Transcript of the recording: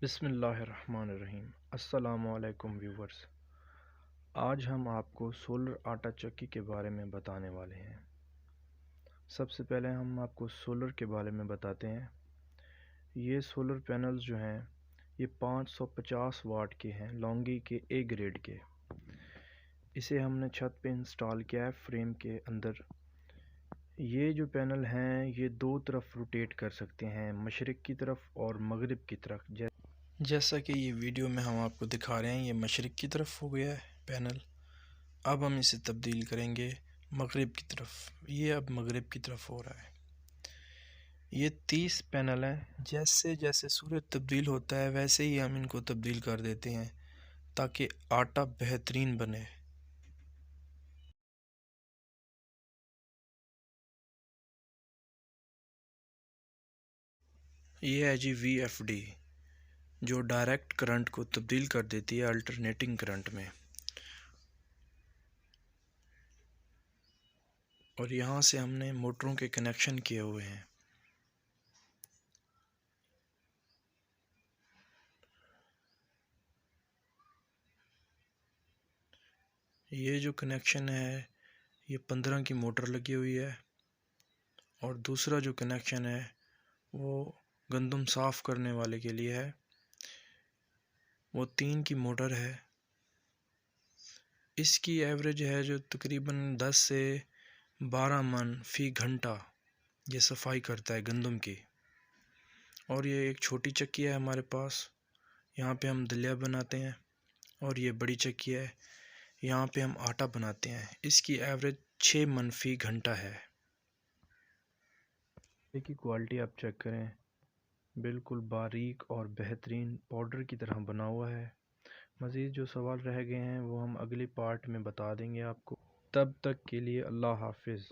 बिस्मिल्लाहिर्रहमानिर्रहीम। अस्सलामुअलैकुम व्यूवर्स। आज हम आपको सोलर आटा चक्की के बारे में बताने वाले हैं। सबसे पहले हम आपको सोलर के बारे में बताते हैं। ये सोलर पैनल्स जो हैं ये 550 वाट के हैं, लॉन्गी के ए ग्रेड के। इसे हमने छत पे इंस्टॉल किया है फ्रेम के अंदर। ये जो पैनल हैं ये दो तरफ रोटेट कर सकते हैं, मशरिक़ की तरफ और मगरिब की तरफ। जैसा कि ये वीडियो में हम आपको दिखा रहे हैं, ये मशरिक़ की तरफ हो गया है पैनल। अब हम इसे तब्दील करेंगे मगरिब की तरफ। ये अब मगरिब की तरफ हो रहा है। ये 30 पैनल हैं। जैसे जैसे सूरज तब्दील होता है वैसे ही हम इनको तब्दील कर देते हैं ताकि आटा बेहतरीन बने। ये है जी VFD, जो डायरेक्ट करंट को तब्दील कर देती है अल्टरनेटिंग करंट में। और यहाँ से हमने मोटरों के कनेक्शन किए हुए हैं। ये जो कनेक्शन है ये 15 की मोटर लगी हुई है, और दूसरा जो कनेक्शन है वो गंदम साफ़ करने वाले के लिए है, वो 3 की मोटर है। इसकी एवरेज है जो तकरीबन 10 से 12 मन फ़ी घंटा ये सफाई करता है गंदम की। और ये एक छोटी चक्की है हमारे पास, यहाँ पे हम दलिया बनाते हैं। और ये बड़ी चक्की है, यहाँ पे हम आटा बनाते हैं। इसकी एवरेज 6 मन फ़ी घंटा है। की क्वालिटी आप चेक करें, बिल्कुल बारीक और बेहतरीन पाउडर की तरह बना हुआ है। मज़ीद जो सवाल रह गए हैं वो हम अगली पार्ट में बता देंगे आपको। तब तक के लिए अल्लाह हाफिज़।